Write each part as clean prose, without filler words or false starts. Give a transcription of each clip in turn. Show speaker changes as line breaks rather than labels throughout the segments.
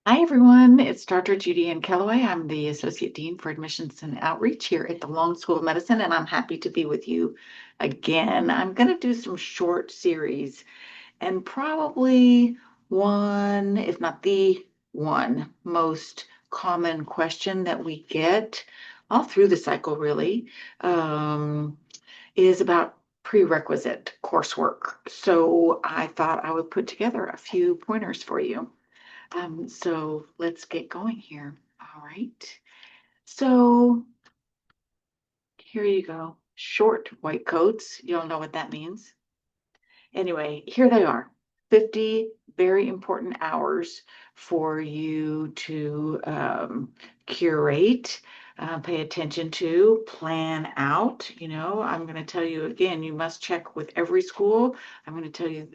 Hi, everyone. It's Dr. Judy Ann Kellaway. I'm the Associate Dean for Admissions and Outreach here at the Long School of Medicine, and I'm happy to be with you again. I'm going to do some short series, and probably one, if not the one, most common question that we get all through the cycle, really, is about prerequisite coursework. So I thought I would put together a few pointers for you. So let's get going here. All right. So here you go. Short white coats. You'll know what that means. Anyway, here they are. 50 very important hours for you to curate, pay attention to, plan out. I'm going to tell you again, you must check with every school. I'm going to tell you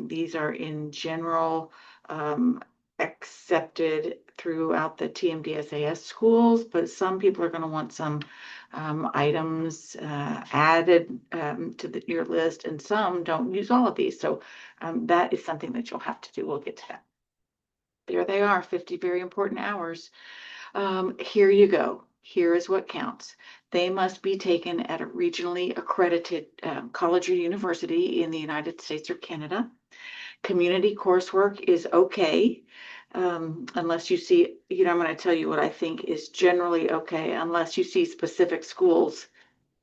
these are in general um, accepted throughout the TMDSAS schools, but some people are going to want some items added your list, and some don't use all of these. So that is something that you'll have to do. We'll get to that. There they are, 50 very important hours. Here you go. Here is what counts. They must be taken at a regionally accredited college or university in the United States or Canada. Community coursework is okay, unless you see, I'm going to tell you what I think is generally okay, unless you see specific schools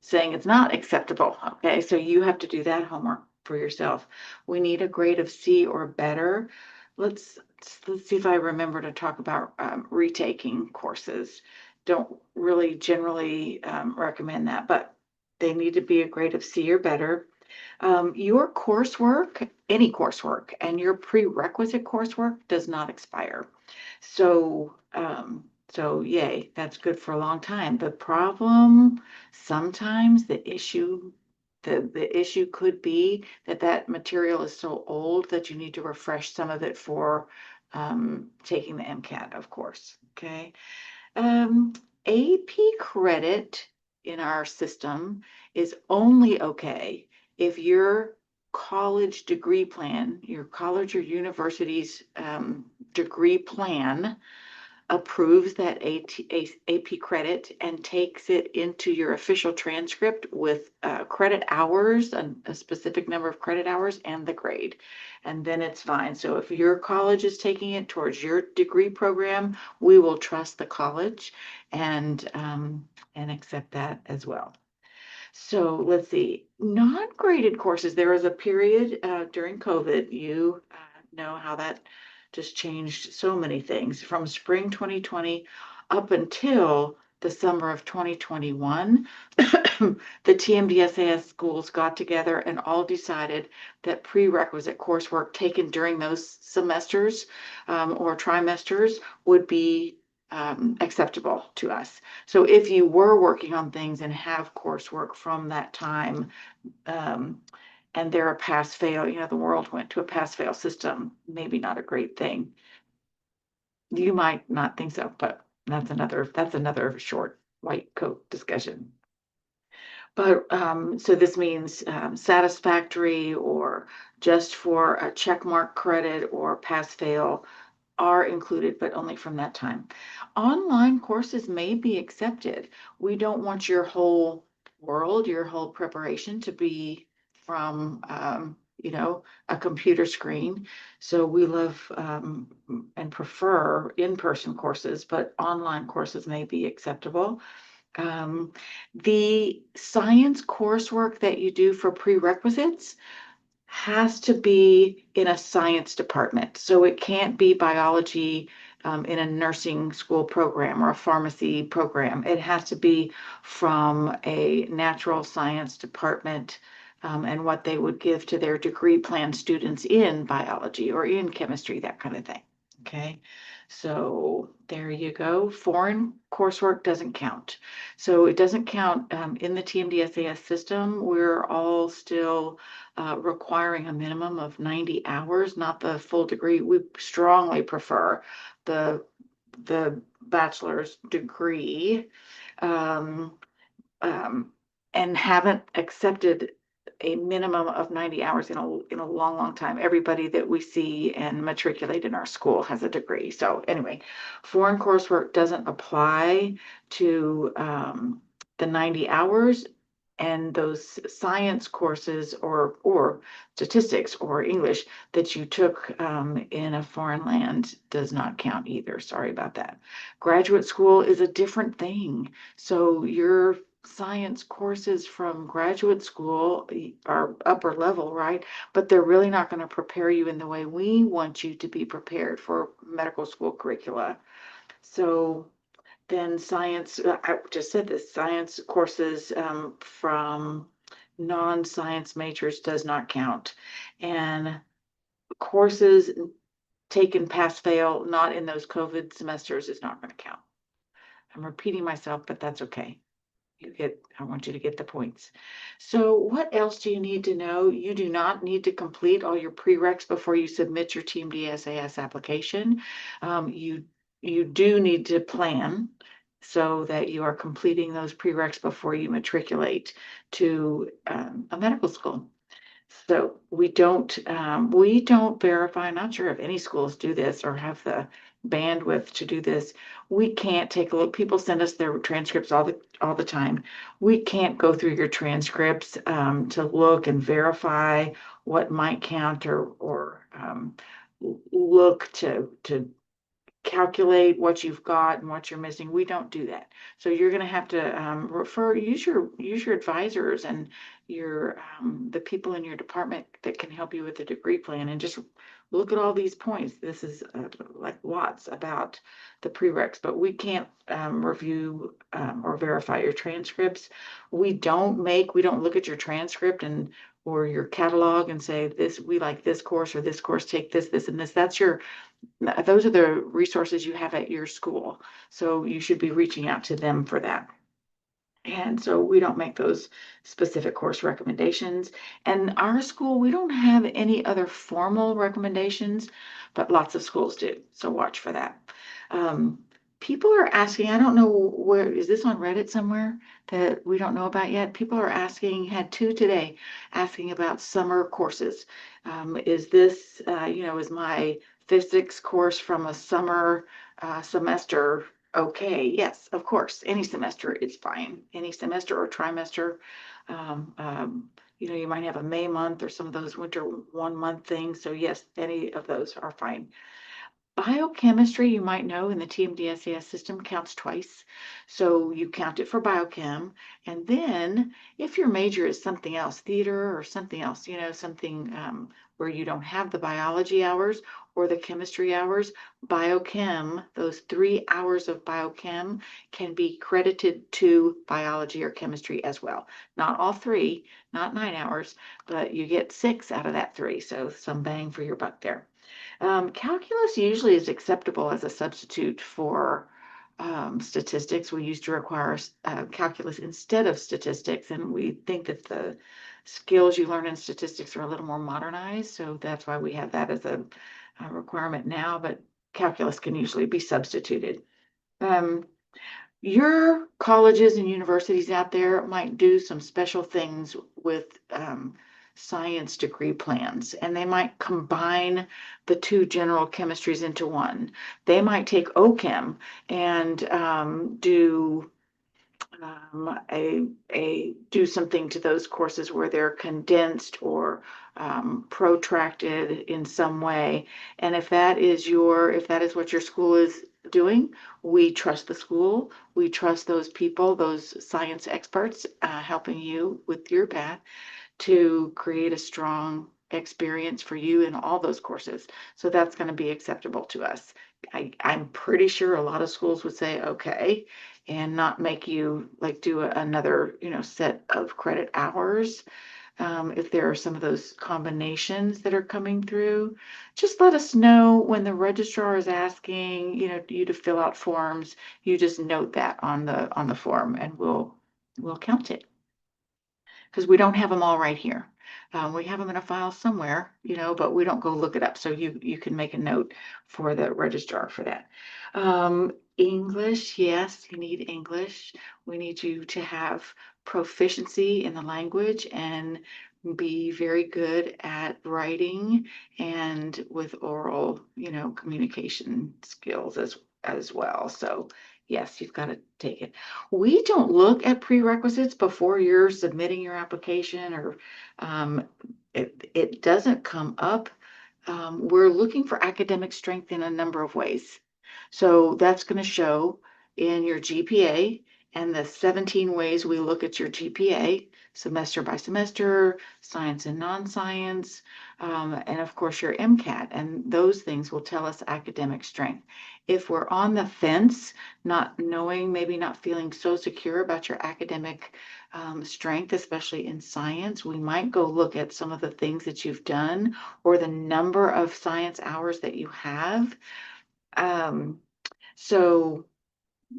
saying it's not acceptable. Okay, so you have to do that homework for yourself. We need a grade of C or better. Let's let's see if I remember to talk about retaking courses. Don't really generally recommend that, but they need to be a grade of C or better. Your coursework, any coursework, and your prerequisite coursework does not expire. So yay, that's good for a long time. The problem, sometimes the issue could be that that material is so old that you need to refresh some of it for taking the MCAT, of course. Okay. Um, AP credit in our system is only okay if your college degree plan, your college or university's degree plan approves that AP credit and takes it into your official transcript with credit hours, a specific number of credit hours, and the grade. And then it's fine. So if your college is taking it towards your degree program, we will trust the college and accept that as well. So let's see, non-graded courses. There was a period during COVID, you know how that just changed so many things from spring 2020 up until the summer of 2021. The TMDSAS schools got together and all decided that prerequisite coursework taken during those semesters or trimesters would be acceptable to us. So if you were working on things and have coursework from that time, um, and they're a pass fail, the world went to a pass fail system, maybe not a great thing. You might not think so, but that's another short white coat discussion. But so this means satisfactory or just for a check mark credit or pass fail are included, but only from that time. Online courses may be accepted. We don't want your whole world, your whole preparation to be from, a computer screen. So we love and prefer in-person courses, but online courses may be acceptable. Um, the science coursework that you do for prerequisites has to be in a science department. So it can't be biology in a nursing school program or a pharmacy program. It has to be from a natural science department and what they would give to their degree plan students in biology or in chemistry, that kind of thing. Okay. So there you go. Foreign coursework doesn't count. So it doesn't count in the TMDSAS system. We're all still requiring a minimum of 90 hours, not the full degree. We strongly prefer the the bachelor's degree, um, um, and haven't accepted a minimum of 90 hours in a long, long time. Everybody that we see and matriculate in our school has a degree. So anyway, foreign coursework doesn't apply to the 90 hours, and those science courses or statistics or English that you took in a foreign land does not count either. Sorry about that. Graduate school is a different thing. So your science courses from graduate school are upper level, right? But they're really not going to prepare you in the way we want you to be prepared for medical school curricula. So then science, I just said this, science courses from non-science majors does not count. And courses taken pass fail, not in those COVID semesters, is not going to count. I'm repeating myself, but that's okay. I want you to get the points. So what else do you need to know? You do not need to complete all your prereqs before you submit your Team DSAS application. You do need to plan so that you are completing those prereqs before you matriculate to a medical school. So we don't verify. I'm not sure if any schools do this or have the bandwidth to do this. We can't take a look. People send us their transcripts all the time. We can't go through your transcripts to look and verify what might count or look to calculate what you've got and what you're missing. We don't do that. So you're going to have to use your advisors and your the people in your department that can help you with the degree plan, and just look at all these points. This is like lots about the prereqs, but we can't review or verify your transcripts. We don't look at your transcript and or your catalog and say this, we like this course or this course, take this, and this. Those are the resources you have at your school. So you should be reaching out to them for that. And so we don't make those specific course recommendations. And our school, we don't have any other formal recommendations, but lots of schools do. So watch for that. Um, People are asking, I don't know where, is this on Reddit somewhere that we don't know about yet? People are asking, had two today, asking about summer courses. Is this, is my physics course from a summer semester okay? Yes, of course. Any semester is fine. Any semester or trimester. You might have a May month or some of those winter 1 month things. So yes, any of those are fine. Biochemistry, you might know, in the TMDSAS system counts twice. So you count it for biochem. And then if your major is something else, theater or something else, something where you don't have the biology hours or the chemistry hours, biochem, those 3 hours of biochem can be credited to biology or chemistry as well. Not all three, not 9 hours, but you get 6 out of that 3. So some bang for your buck there. Calculus usually is acceptable as a substitute for statistics. We used to require calculus instead of statistics, and we think that the skills you learn in statistics are a little more modernized, so that's why we have that as a requirement now, but calculus can usually be substituted. Your colleges and universities out there might do some special things with science degree plans, and they might combine the two general chemistries into one. They might take OChem and do something to those courses where they're condensed or protracted in some way. And if that is what your school is doing, we trust the school. We trust those people, those science experts helping you with your path to create a strong experience for you in all those courses. So that's going to be acceptable to us. I'm pretty sure a lot of schools would say, okay, and not make you like do another, set of credit hours. If there are some of those combinations that are coming through, just let us know when the registrar is asking, you to fill out forms. You just note that on the form, and we'll count it because we don't have them all right here. We have them in a file somewhere, but we don't go look it up. So you can make a note for the registrar for that. English, yes, you need English. We need you to have proficiency in the language and be very good at writing and with oral, communication skills as well. So yes, you've got to take it. We don't look at prerequisites before you're submitting your application or um, it doesn't come up. We're looking for academic strength in a number of ways. So that's going to show in your GPA and the 17 ways we look at your GPA, semester by semester, science and non-science, and of course your MCAT. And those things will tell us academic strength. If we're on the fence, not knowing, maybe not feeling so secure about your academic strength, especially in science, we might go look at some of the things that you've done or the number of science hours that you have. Um, so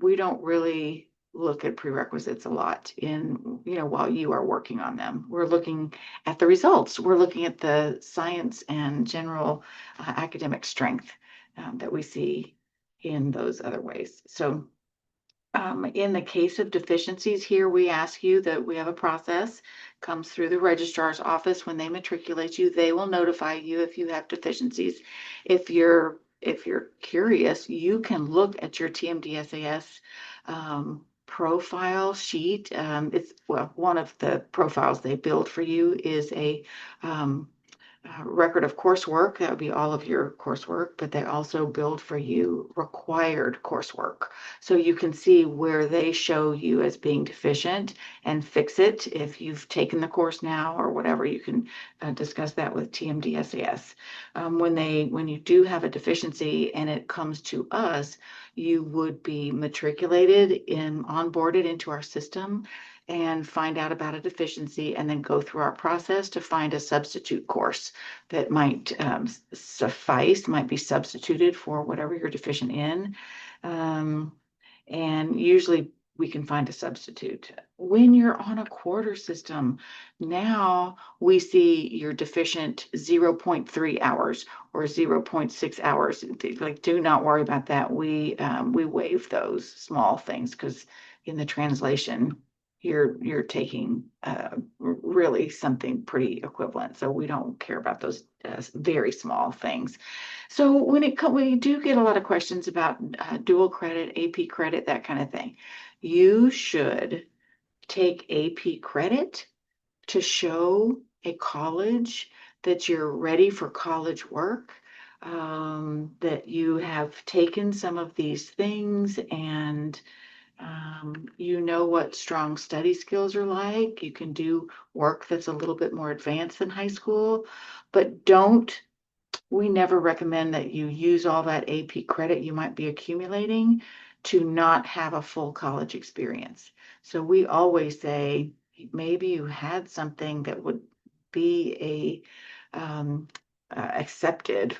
we don't really look at prerequisites a lot while you are working on them. We're looking at the results. We're looking at the science and general academic strength that we see in those other ways. So in the case of deficiencies here, we ask you that we have a process, comes through the registrar's office. When they matriculate you, they will notify you if you have deficiencies. If you're curious, you can look at your TMDSAS profile sheet. It's well, one of the profiles they build for you is a record of coursework. That would be all of your coursework, but they also build for you required coursework. So you can see where they show you as being deficient and fix it. If you've taken the course now or whatever, you can discuss that with TMDSAS. When you do have a deficiency and it comes to us, you would be matriculated and onboarded into our system and find out about a deficiency and then go through our process to find a substitute course that might suffice, might be substituted for whatever you're deficient in. Um, and usually we can find a substitute. When you're on a quarter system, now we see you're deficient 0.3 hours or 0.6 hours. Like, do not worry about that. We waive those small things because in the translation, you're taking really something pretty equivalent. So we don't care about those very small things. So we do get a lot of questions about dual credit, AP credit, that kind of thing. You should take AP credit to show a college that you're ready for college work, that you have taken some of these things and you know what strong study skills are like. You can do work that's a little bit more advanced than high school, but we never recommend that you use all that AP credit you might be accumulating to not have a full college experience. So we always say maybe you had something that would be accepted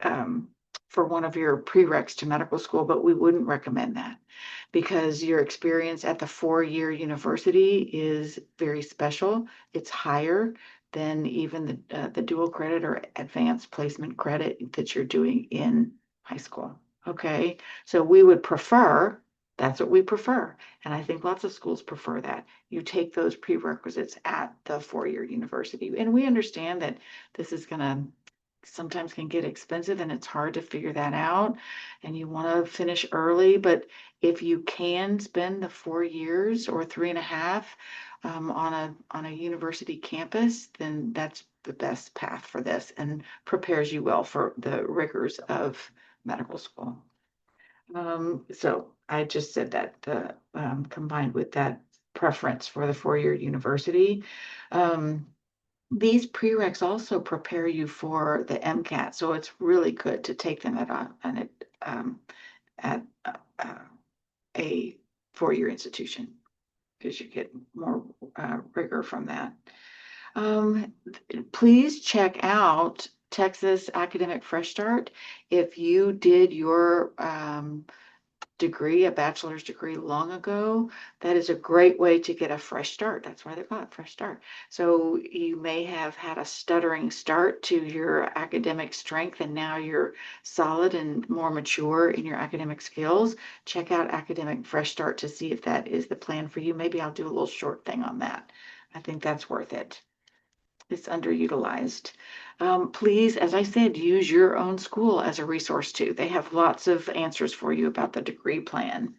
um, for one of your prereqs to medical school, but we wouldn't recommend that because your experience at the 4-year university is very special. It's higher than even the dual credit or advanced placement credit that you're doing in high school. Okay, so we would prefer, that's what we prefer. And I think lots of schools prefer that. You take those prerequisites at the 4-year university. And we understand that this is going to sometimes can get expensive and it's hard to figure that out and you want to finish early, but if you can spend the 4 years or 3.5 on a university campus, then that's the best path for this and prepares you well for the rigors of medical school. So I just said that combined with that preference for the 4-year university. These prereqs also prepare you for the MCAT, so it's really good to take them at a 4-year institution because you get more rigor from that. Please check out Texas Academic Fresh Start. If you did your degree, a bachelor's degree long ago, that is a great way to get a fresh start. That's why they call it fresh start. So you may have had a stuttering start to your academic strength and now you're solid and more mature in your academic skills. Check out Academic Fresh Start to see if that is the plan for you. Maybe I'll do a little short thing on that. I think that's worth it. It's underutilized. Please, as I said, use your own school as a resource too. They have lots of answers for you about the degree plan.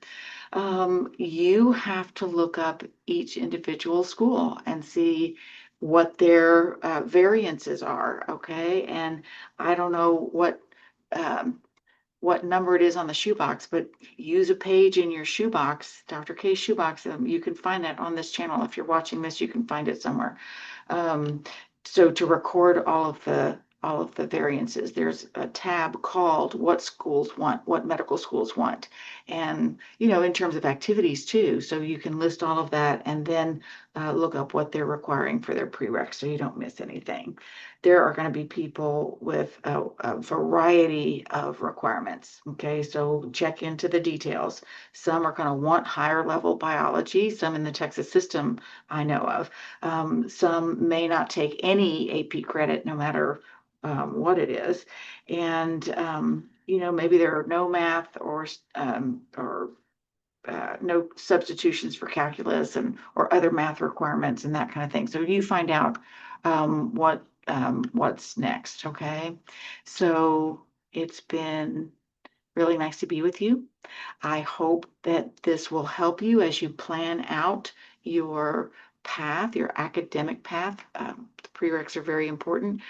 You have to look up each individual school and see what their variances are, okay? And I don't know um, what number it is on the shoebox, but use a page in your shoebox, Dr. K's shoebox. You can find that on this channel. If you're watching this, you can find it somewhere. Um, so to record all of the variances, there's a tab called what schools want, what medical schools want. And, in terms of activities too. So you can list all of that and then look up what they're requiring for their prereqs so you don't miss anything. There are going to be people with a variety of requirements. Okay, so check into the details. Some are going to want higher level biology, some in the Texas system I know of. Some may not take any AP credit, no matter what it is. And, maybe there are no math or no substitutions for calculus and or other math requirements and that kind of thing. So you find out what's next. Okay, so it's been really nice to be with you. I hope that this will help you as you plan out your path, your academic path. The prereqs are very important.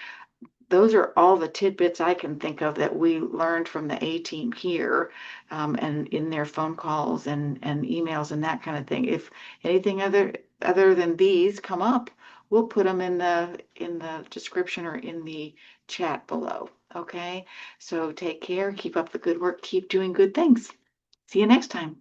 Those are all the tidbits I can think of that we learned from the A team here, and in their phone calls and emails and that kind of thing. If anything other than these come up, we'll put them in the description or in the chat below. Okay, so take care, keep up the good work, keep doing good things. See you next time.